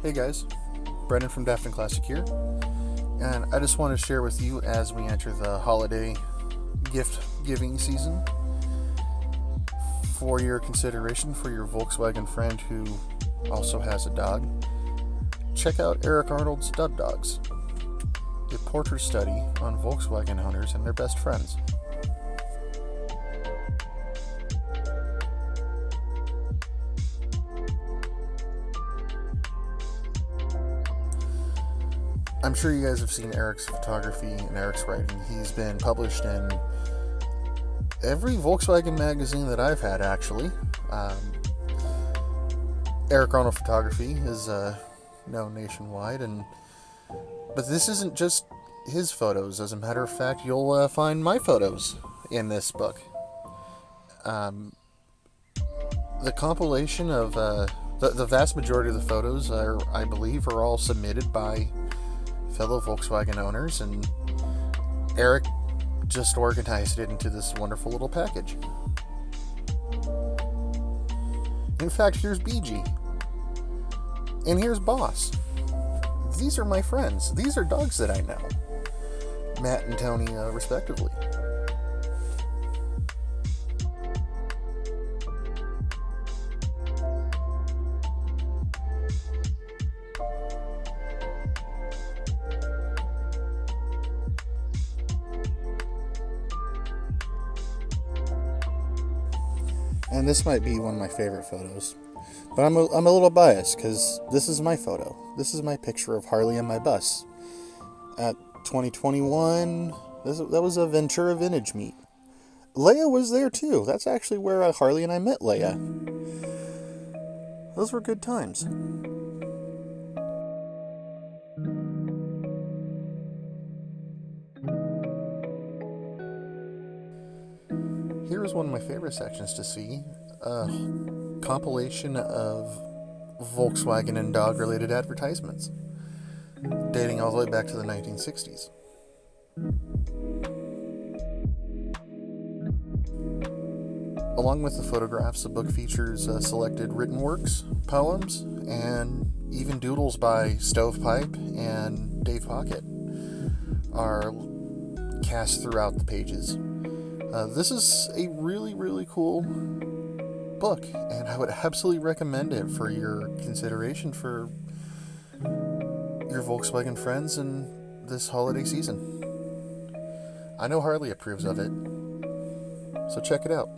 Hey guys, Brendan from Daft and Classic here, and I just want to share with you as we enter the holiday gift giving season for your consideration for your Volkswagen friend who also has a dog. Check out Eric Arnold's Dud Dogs, a portrait study on Volkswagen owners and their best friends. I'm sure you guys have seen Eric's photography and Eric's writing. He's been published in every Volkswagen magazine that I've had, actually. Eric Arnold Photography is known nationwide, but this isn't just his photos. As a matter of fact, you'll find my photos in this book. The compilation of the vast majority of the photos, I believe, are all submitted by fellow Volkswagen owners, and Eric just organized it into this wonderful little package. In fact, here's BG, and here's Boss. These are my friends. These are dogs that I know, Matt and Tony, respectively. And this might be one of my favorite photos, but I'm a little biased because this is my photo. This is my picture of Harley and my bus at 2021. That was a Ventura Vintage meet. Leia was there too. That's actually where Harley and I met Leia. Those were good times. Here is one of my favorite sections to see, a compilation of Volkswagen and dog-related advertisements, dating all the way back to the 1960s. Along with the photographs, the book features selected written works, poems, and even doodles by Stovepipe and Dave Pocket are cast throughout the pages. This is a really, really cool book, and I would absolutely recommend it for your consideration for your Volkswagen friends in this holiday season. I know Harley approves of it, so check it out.